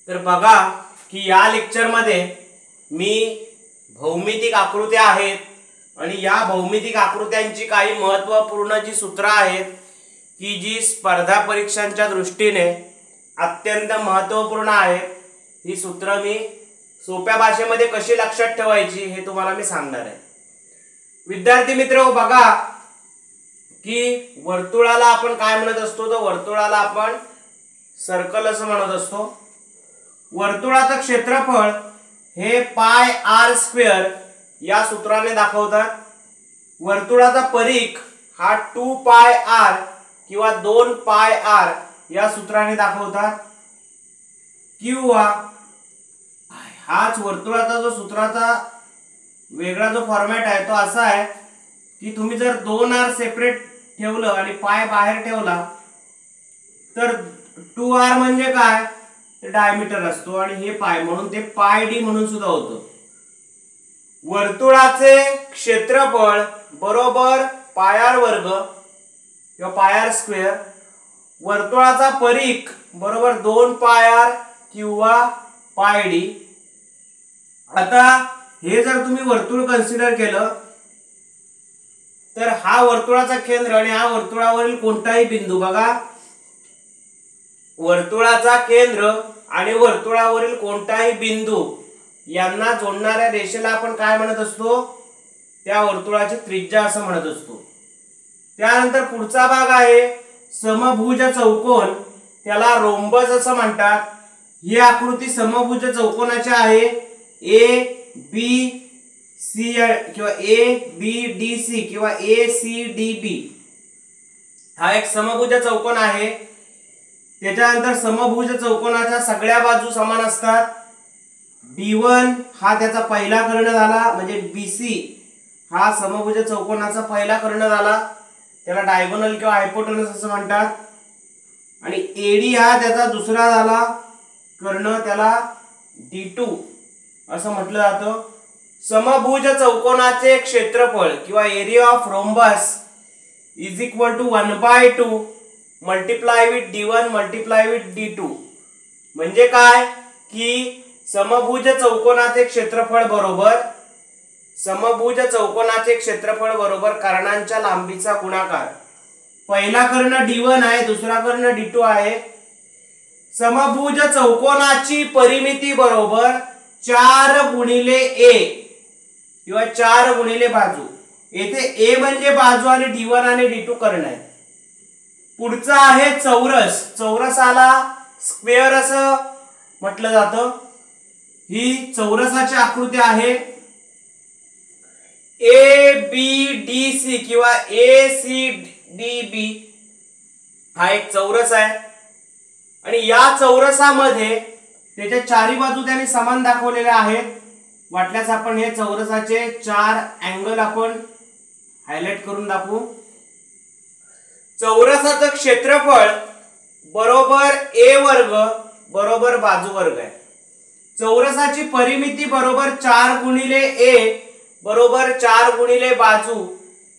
तर बघा की या लेक्चर मध्ये मी भौमितिक आकृत्या आहेत आणि या भौमितिक आकृत्यांची काही महत्त्वपूर्ण जी सूत्र आहेत की जी स्पर्धा परीक्षांच्या दृष्टीने अत्यंत महत्त्वपूर्ण आहेत, ही सूत्र मी सोप्या भाषेमध्ये कशी लक्षात ठेवायची हे तुम्हाला मी सांगणार आहे। विद्यार्थी मित्र बघा की वर्तुळाला आपण काय म्हणत असतो, तर वर्तुळाला आपण सर्कल असं म्हणत असतो। वर्तुळाचं क्षेत्रफळ हे पाय आर स्क्वेअर या सूत्राने दाखवतात। वर्तुळाचा परिघ हा 2 पाय आर किंवा 2 पाय आर या सूत्राने दाखवतात, किंवा हाच वर्तुळाचा जो सूत्राचा वेगळा जो फॉर्मॅट आहे तो असा आहे की तुम्ही जर 2 आर सेपरेट ठेवलं आणि पाय बाहेर ठेवला तर 2r म्हणजे काय, ते डायमीटर असतो आणि हे पाय म्हणून ते पाय डी म्हणून सुद्धा होतं। वर्तुळाचे क्षेत्रफळ बरोबर पाय आर वर्ग किंवा पाय आर स्क्वेअर, वर्तुळाचा परिघ बरोबर 2 पाय आर किंवा पाय डी। आता हे जर तुम्ही वर्तुळ कन्सिडर केलं तर हा वर्तुळाचा केंद्र आणि हा वर्तुळावरील कोणताही बिंदू, बघा वर्तुळाचा केंद्र आणि वर्तुळावरील कोणताही बिंदू यांना जोडणाऱ्या रेषेला आपण काय म्हणत असतो, त्या वर्तुळाची त्रिज्या असं म्हणत असतो। त्यानंतर पुढचा भाग आहे समभुज चौकोन, त्याला रोम्बस असं म्हणतात। ही आकृती समभुज चौकोनाची आहे। ए बी सी किंवा ए बी डी सी किंवा ए सी डी बी हा एक समभुज चौकोन आहे। त्याच्यानंतर समभुज चौकोनाच्या सगळ्या बाजू समान असतात। B1 हा त्याचा पहिला कर्ण झाला, म्हणजे BC हा समभुज चौकोनाचा पहिला कर्ण झाला, त्याला डायगोनल किंवा हायपोटेनस असं म्हणतात। आणि AD हा त्याचा दुसरा झाला कर्ण, त्याला D2 असं म्हटलं जातं। समभुज चौकोनाचे क्षेत्रफळ किंवा area of rhombus is equal to 1/2 multiply with D1 multiply with D2। म्हणजे काय की समभुज चौकोनाचे क्षेत्रफळ बरोबर कर्णांच्या लांबीचा गुणाकार। पहिला कर्ण D1 आहे, दुसरा कर्ण D2 आहे। समभुज चौकोनाची परिमिती बरोबर 4 गुणिले a किंवा 4 गुणिले बाजू। येथे a म्हणजे बाजू आणि D1 आणि D2 कर्ण आहे। पुढचा आहे चौरस, चौरसाला स्क्वेअर असं म्हटलं जातं। ही चौरसाची आकृती आहे। ए बी डी सी किंवा ए सी डी बी हा एक चौरस आहे आणि या चौरसामध्ये त्याच्या चारी बाजू त्याने समान दाखवलेल्या आहेत। वाटल्यास आपण हे चौरसाचे 4 अँगल आपण हायलाइट करून दाखवू। चौरसाचं क्षेत्रफळ बरोबर a वर्ग बरोबर बाजू वर्ग आहे। चौरसाची परिमिती बरोबर 4 गुणिले a बरोबर 4 गुणिले बाजू।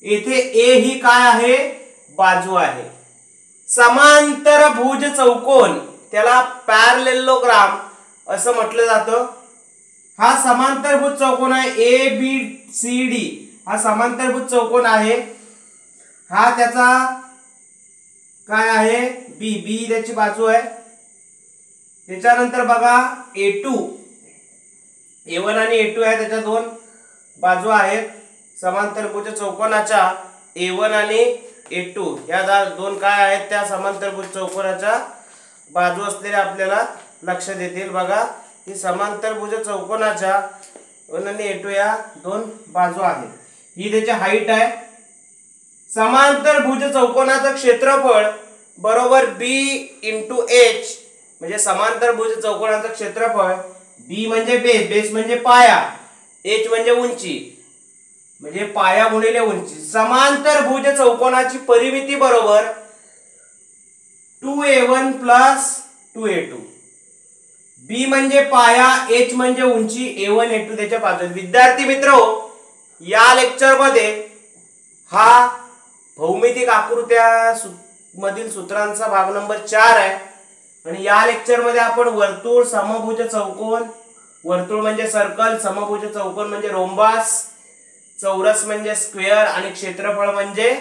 येथे a ही काय आहे, बाजू आहे। समांतर भुज चौकोन त्याला पॅरलेलोग्राम असं म्हटलं जातं। हा समांतरभुज चौकोन आहे, ए बी सी डी हा समांतरभुज चौकोन आहे। हा त्याचा काय आहे, बी बी त्याची बाजू आहे। त्याच्यानंतर बघा A2 A1 आणि A2 आहे, त्याच्या 2 बाजू आहेत। समांतरभुज चौकोनाच्या A1 आणि A2 या 2 काय आहेत, त्या समांतरभुज चौकोनाच्या बाजू असलेल्या आपल्याला लक्षात येतील। बघा ही समांतरभुज चौकोनाच्या A1 आणि A2 या 2 बाजू आहेत, ही त्याची हाईट आहे। समांतरभुज चौकोनाचं क्षेत्रफळ बरोबर B * H, म्हणजे समांतरभुज चौकोनाचं क्षेत्रफळ B म्हणजे बेस, बेस म्हणजे पाया, H म्हणजे उंची, म्हणजे पाया गुणिले उंची। समांतरभुज चौकोनाची परिमिती बरोबर 2a1 + 2a2। B म्हणजे पाया, H म्हणजे उंची, A1 A2 त्याच्या बाजू। विद्यार्थी मित्रो, या लेक्चर मध्ये हा भौमितिक आकृत्या मधील सूत्रांचा भाग नंबर 4 आहे आणि या लेक्चर मध्ये आपण वर्तुळ, समभुज चौकोन, वर्तुळ म्हणजे सर्कल, समभुज चौकोन म्हणजे रोम्बस, चौरस म्हणजे स्क्वेअर आणि क्षेत्रफळ म्हणजे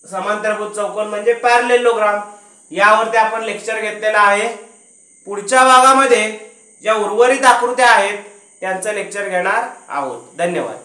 समांतरभुज चौकोन म्हणजे पॅरलेलोग्राम यावरती आपण लेक्चर घेतलेला आहे. पुढच्या भागामध्ये ज्या उर्वरित आकृत्या आहेत त्यांचं लेक्चर घेणार आहोत. धन्यवाद.